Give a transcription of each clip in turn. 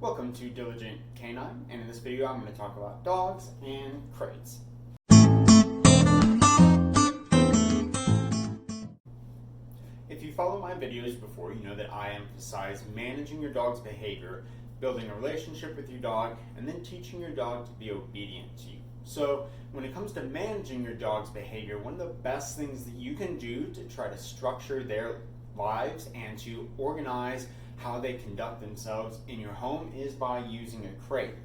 Welcome to Diligent Canine, and in this video I'm going to talk about dogs and crates. If you follow my videos before, you know that I emphasize managing your dog's behavior, building a relationship with your dog, and then teaching your dog to be obedient to you. So when it comes to managing your dog's behavior, one of the best things that you can do to try to structure their lives and to organize how they conduct themselves in your home is by using a crate.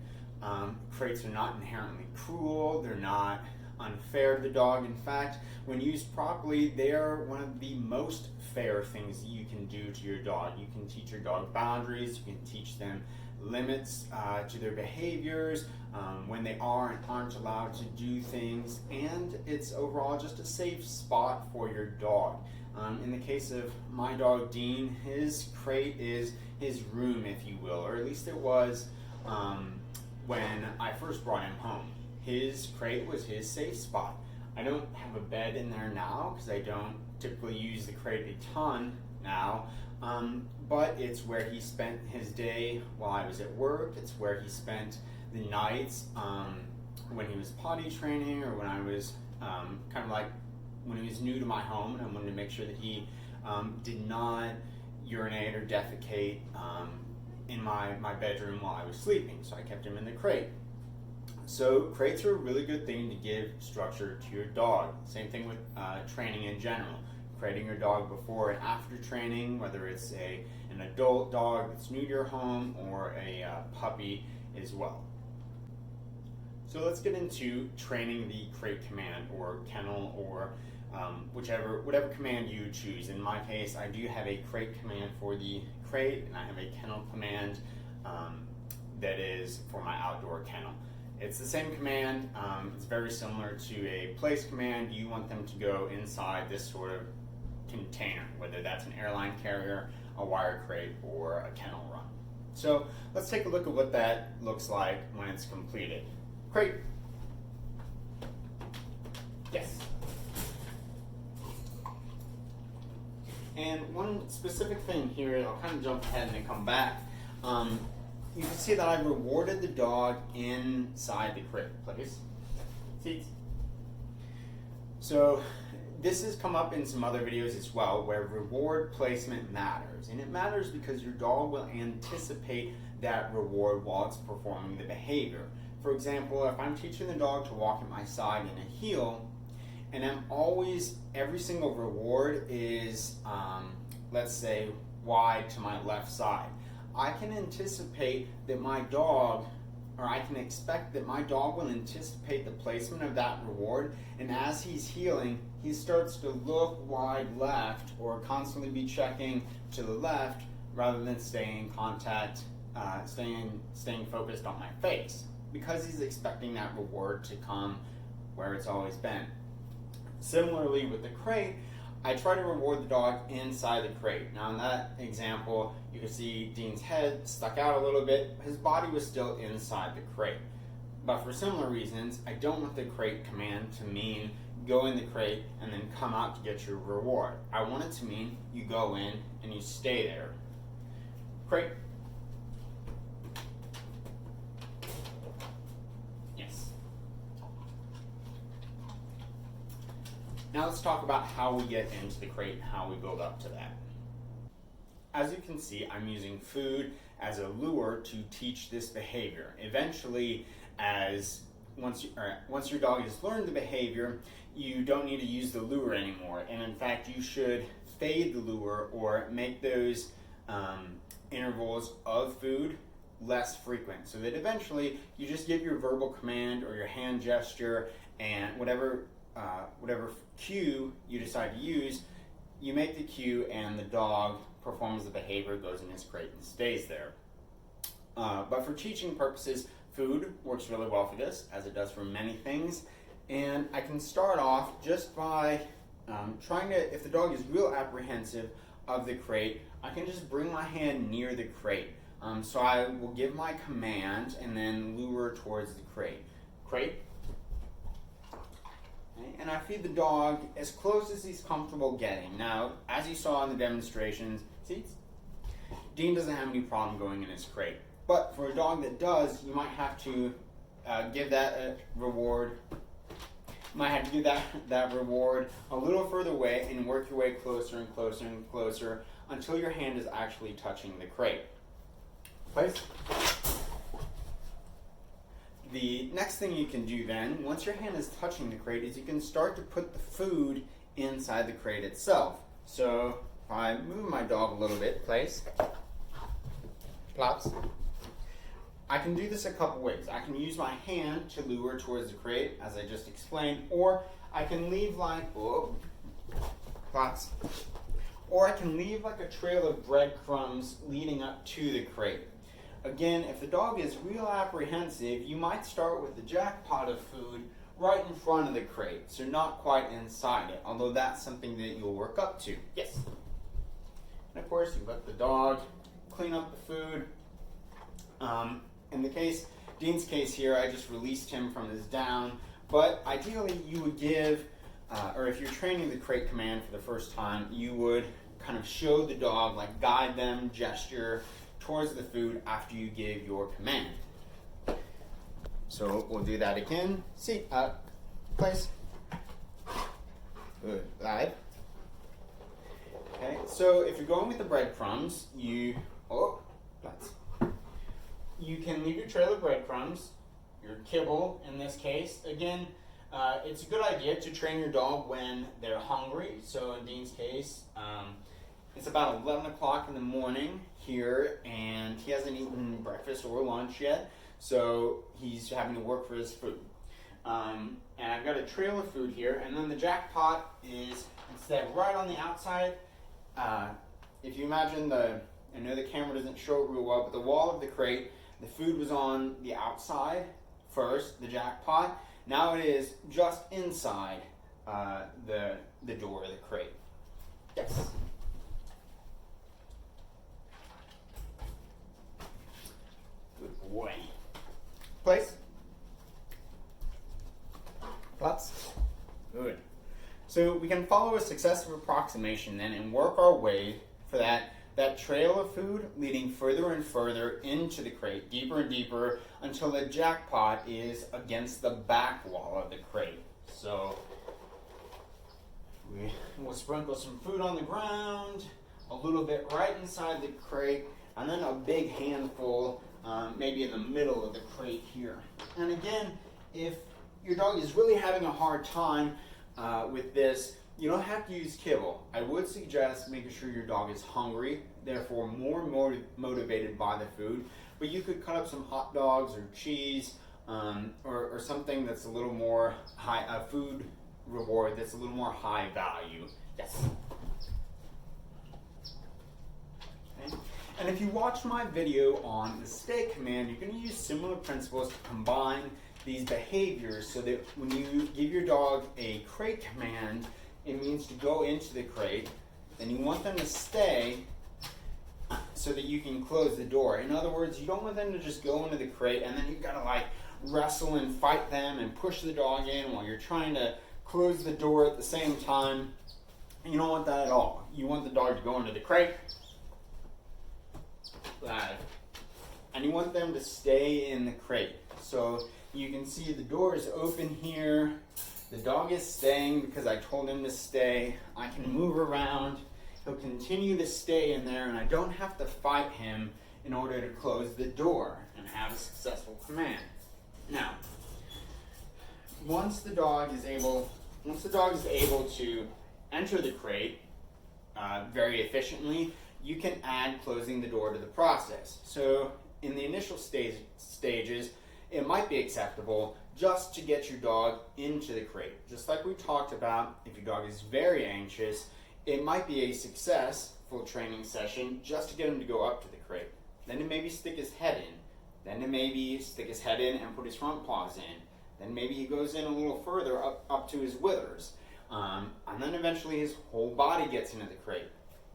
Crates are not inherently cruel, they're not unfair to the dog. In fact, when used properly, they are one of the most fair things that you can do to your dog. You can teach your dog boundaries, you can teach them limits to their behaviors, when they are and aren't allowed to do things, and it's overall just a safe spot for your dog. In the case of my dog Dean, his crate is his room, if you will, or at least it was when I first brought him home. His crate was his safe spot. I don't have a bed in there now because I don't typically use the crate a ton now, but it's where he spent his day while I was at work. It's where he spent the nights when he was potty training, or when I was kind of like when he was new to my home, and I wanted to make sure that he did not urinate or defecate in my bedroom while I was sleeping, so I kept him in the crate. So crates are a really good thing to give structure to your dog. Same thing with training in general. Crating your dog before and after training, whether it's an adult dog that's new to your home or a puppy as well. So let's get into training the crate command or kennel, or whatever command you choose. In my case, I do have a crate command for the crate, and I have a kennel command that is for my outdoor kennel. It's the same command. It's very similar to a place command. You want them to go inside this sort of container, whether that's an airline carrier, a wire crate, or a kennel run. So let's take a look at what that looks like when it's completed. Crate. Yes. And one specific thing here, I'll kind of jump ahead and then come back. You can see that I rewarded the dog inside the crate place. See? So this has come up in some other videos as well, where reward placement matters. And it matters because your dog will anticipate that reward while it's performing the behavior. For example, if I'm teaching the dog to walk at my side in a heel, and every single reward is, let's say, wide to my left side, I can anticipate that I can expect that my dog will anticipate the placement of that reward, and as he's heeling, he starts to look wide left or constantly be checking to the left rather than staying focused on my face, because he's expecting that reward to come where it's always been. Similarly with the crate, I try to reward the dog inside the crate. Now in that example, you can see Dean's head stuck out a little bit. His body was still inside the crate. But for similar reasons, I don't want the crate command to mean go in the crate and then come out to get your reward. I want it to mean you go in and you stay there. Crate. Now let's talk about how we get into the crate and how we build up to that. As you can see, I'm using food as a lure to teach this behavior. Eventually, once your dog has learned the behavior, you don't need to use the lure anymore. And in fact, you should fade the lure or make those intervals of food less frequent, so that eventually you just give your verbal command or your hand gesture, and whatever cue you decide to use, you make the cue and the dog performs the behavior, goes in his crate and stays there. But for teaching purposes, food works really well for this, as it does for many things. And I can start off just by if the dog is real apprehensive of the crate, I can just bring my hand near the crate. So I will give my command and then lure towards the crate. Crate. And I feed the dog as close as he's comfortable getting. Now, as you saw in the demonstrations, see, Dean doesn't have any problem going in his crate. But for a dog that does, you might have to give that a reward. You might have to give that reward a little further away and work your way closer and closer and closer until your hand is actually touching the crate. Place. The next thing you can do then, once your hand is touching the crate, is you can start to put the food inside the crate itself. So if I move my dog a little bit, place, plops. I can do this a couple ways. I can use my hand to lure towards the crate, as I just explained, or I can leave like, plops, or I can leave like a trail of breadcrumbs leading up to the crate. Again, if the dog is real apprehensive, you might start with the jackpot of food right in front of the crate, so not quite inside it, although that's something that you'll work up to. Yes. And of course, you let the dog clean up the food. In Dean's case here, I just released him from his down, but ideally you would give, or if you're training the crate command for the first time, you would kind of show the dog, like guide them, gesture towards the food after you give your command. So we'll do that again. Seat up, place. Good, live. Okay, so if you're going with the breadcrumbs, you can leave your trail of breadcrumbs, your kibble in this case. Again, it's a good idea to train your dog when they're hungry. So in Dean's case, it's about 11 o'clock in the morning here, and he hasn't eaten breakfast or lunch yet, so he's having to work for his food. And I've got a trail of food here, and then the jackpot is instead right on the outside. If you imagine I know the camera doesn't show it real well, but the wall of the crate, the food was on the outside first, the jackpot. Now it is just inside the door of the crate. Yes. Good boy. Place. Plops. Good. So we can follow a successive approximation then and work our way for that trail of food leading further and further into the crate, deeper and deeper, until the jackpot is against the back wall of the crate. So we'll sprinkle some food on the ground, a little bit right inside the crate, and then a big handful maybe in the middle of the crate here. And again, if your dog is really having a hard time with this, you don't have to use kibble. I would suggest making sure your dog is hungry, therefore more motivated by the food. But you could cut up some hot dogs or cheese or something that's a little more high, a food reward that's a little more high value. Yes. Okay. And if you watch my video on the stay command, you're going to use similar principles to combine these behaviors so that when you give your dog a crate command, it means to go into the crate, and you want them to stay so that you can close the door. In other words, you don't want them to just go into the crate and then you've got to like wrestle and fight them and push the dog in while you're trying to close the door at the same time. You don't want that at all. You want the dog to go into the crate, and you want them to stay in the crate. So you can see the door is open here. The dog is staying because I told him to stay. I can move around. He'll continue to stay in there, and I don't have to fight him in order to close the door and have a successful command. Now, once the dog is able to enter the crate very efficiently, you can add closing the door to the process. So in the initial stages, it might be acceptable just to get your dog into the crate. Just like we talked about, if your dog is very anxious, it might be a successful training session just to get him to go up to the crate. Then to maybe stick his head in. Then to maybe stick his head in and put his front paws in. Then maybe he goes in a little further up to his withers. And then eventually his whole body gets into the crate.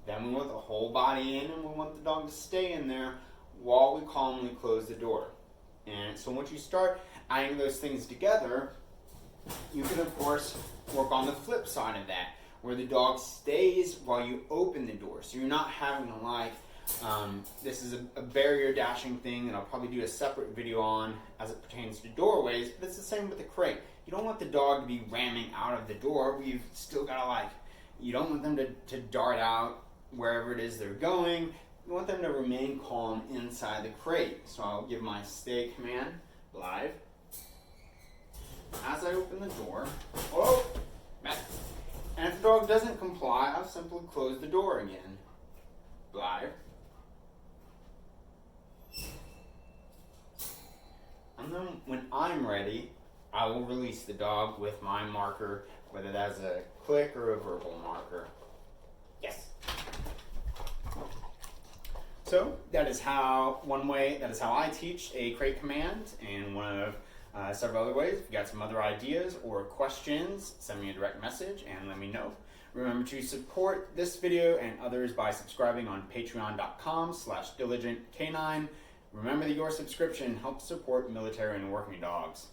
Then we want the whole body in, and we want the dog to stay in there while we calmly close the door. And so once you start adding those things together, you can of course work on the flip side of that, where the dog stays while you open the door. So you're not having to like This is a barrier dashing thing that I'll probably do a separate video on as it pertains to doorways, but it's the same with the crate. You don't want the dog to be ramming out of the door. We've still got to you don't want them to dart out wherever it is they're going. You want them to remain calm inside the crate. So I'll give my stay command live. As I open the door, and if the dog doesn't comply, I'll simply close the door again. Live. And then when I'm ready, I will release the dog with my marker, whether that's a click or a verbal marker. Yes. So that is how I teach a crate command, and one of several other ways. If you got some other ideas or questions, send me a direct message and let me know. Remember to support this video and others by subscribing on patreon.com/diligentcanine. Remember that your subscription helps support military and working dogs.